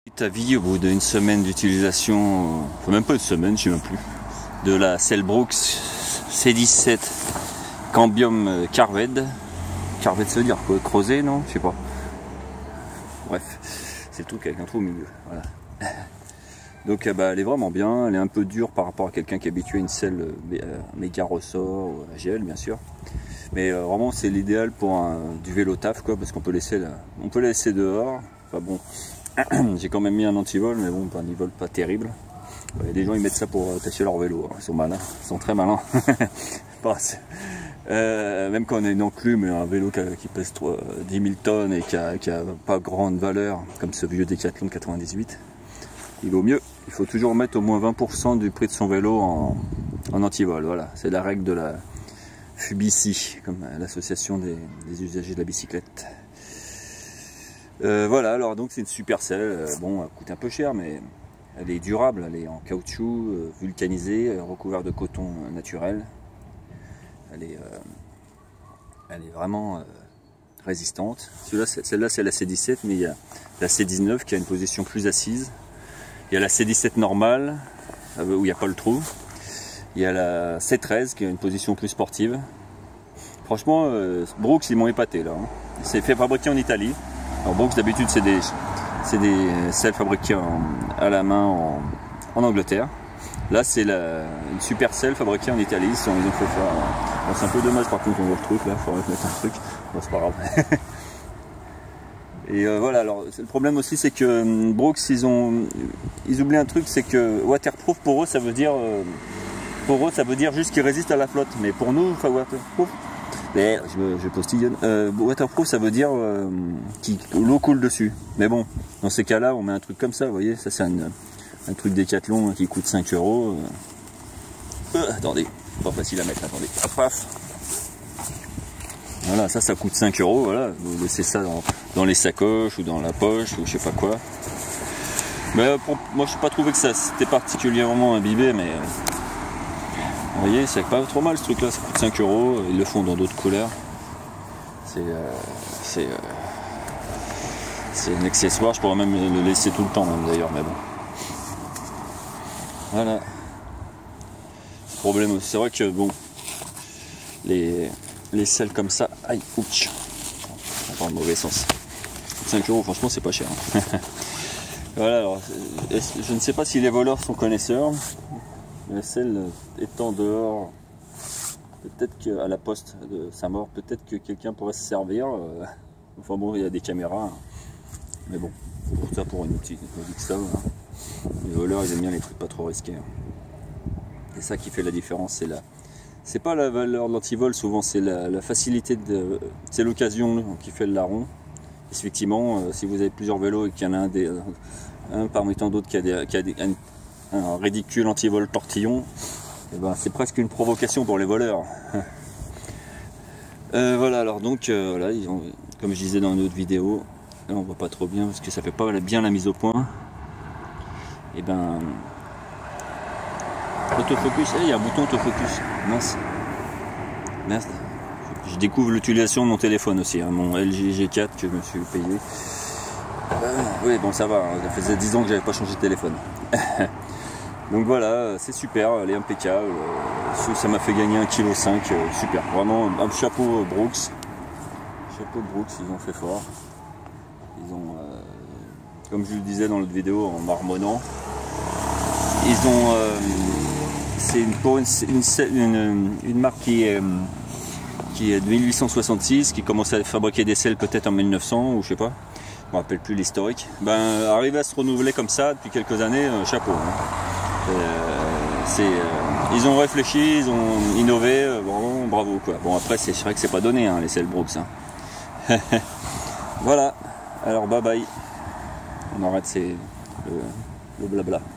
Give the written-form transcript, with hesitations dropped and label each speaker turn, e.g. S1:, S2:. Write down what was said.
S1: Petit avis au bout d'une semaine d'utilisation, enfin même pas une semaine, je sais même plus, de la selle Brooks C17 Cambium Carved. Carved, ça veut dire quoi? Creuset, non? Je sais pas. Bref, c'est le truc avec un trou au milieu. Voilà. Donc elle est vraiment bien, elle est un peu dure par rapport à quelqu'un qui est habitué à une selle méga ressort, ou à gel bien sûr. Mais vraiment c'est l'idéal pour du vélo taf quoi, parce qu'on peut laisser dehors. Enfin bon, j'ai quand même mis un antivol, mais bon, pas un antivol pas terrible. Il y a des gens ils mettent ça pour attacher leur vélo, ils sont malins, ils sont très malins. Même quand on a une enclume, un vélo qui pèse 10 000 tonnes et qui a pas grande valeur, comme ce vieux Decathlon de 98, il vaut mieux. Il faut toujours mettre au moins 20% du prix de son vélo en antivol. Voilà, c'est la règle de la FUBICI, comme l'association des usagers de la bicyclette. Voilà, alors donc c'est une super selle. Bon, elle coûte un peu cher, mais elle est durable. Elle est en caoutchouc, vulcanisée, recouverte de coton naturel. Elle est vraiment résistante. Celle-là, c'est la C17, mais il y a la C19 qui a une position plus assise. Il y a la C17 normale, où il n'y a pas le trou. Il y a la C13 qui a une position plus sportive. Franchement, Brooks, ils m'ont épaté là. C'est fait fabriquer en Italie. Alors Brooks, d'habitude, c'est des selles fabriquées à la main en Angleterre. Là, c'est une super selle fabriquée en Italie. Ils ont fait faire. Bon, c'est un peu dommage, par contre, on voit le truc là. Il faudrait mettre un truc. Bon, c'est pas grave. Et voilà, alors le problème aussi c'est que Brooks ils oublient un truc, c'est que waterproof pour eux ça veut dire juste qu'il résiste à la flotte, mais pour nous waterproof, je postillonne, waterproof ça veut dire que l'eau coule dessus. Mais bon, dans ces cas-là on met un truc comme ça, vous voyez, ça c'est un truc Decathlon qui coûte 5 €. Attendez, pas facile à mettre, attendez, paf. Voilà, ça coûte 5 €, voilà, vous laissez ça dans les sacoches ou dans la poche ou je sais pas quoi. Mais moi je n'ai pas trouvé que ça c'était particulièrement imbibé, mais vous voyez, c'est pas trop mal ce truc là, ça coûte 5 €, ils le font dans d'autres couleurs. C'est un accessoire, je pourrais même le laisser tout le temps même d'ailleurs, mais bon. Voilà. Le problème, c'est vrai que bon, les selles comme ça, aïe, ouch, dans le mauvais sens. 5 €, franchement, c'est pas cher. Voilà, alors, je ne sais pas si les voleurs sont connaisseurs. La selle étant dehors, peut-être qu'à la poste de Saint-Maur, peut-être que quelqu'un pourrait se servir. Enfin bon, il y a des caméras, mais bon, pour ça, pour une petite ça, les voleurs, ils aiment bien les trucs pas trop risqués. C'est ça qui fait la différence, c'est pas la valeur de l'antivol, souvent c'est la facilité, c'est l'occasion qui fait le larron. Effectivement, si vous avez plusieurs vélos et qu'il y en a un parmi tant d'autres qui a un ridicule antivol tortillon, et ben c'est presque une provocation pour les voleurs. Voilà, alors donc, voilà, comme je disais dans une autre vidéo, là on voit pas trop bien parce que ça fait pas bien la mise au point. Et ben, autofocus, il y a un bouton autofocus, mince, je découvre l'utilisation de mon téléphone aussi, mon LG G4 que je me suis payé. Oui bon ça va, ça faisait 10 ans que j'avais pas changé de téléphone. Donc voilà, c'est super, elle est impeccable, ça m'a fait gagner 1,5 kg, super, vraiment un chapeau Brooks, ils ont fait fort, ils ont, comme je le disais dans l'autre vidéo en marmonnant, ils ont, c'est une marque qui est de 1866, qui commençait à fabriquer des selles peut-être en 1900 ou je sais pas, je me rappelle plus l'historique. Ben arriver à se renouveler comme ça depuis quelques années, chapeau. Ils ont réfléchi, ils ont innové, vraiment bravo quoi. Bon après c'est vrai que c'est pas donné les selles Brooks. Voilà, alors bye bye. On arrête le blabla.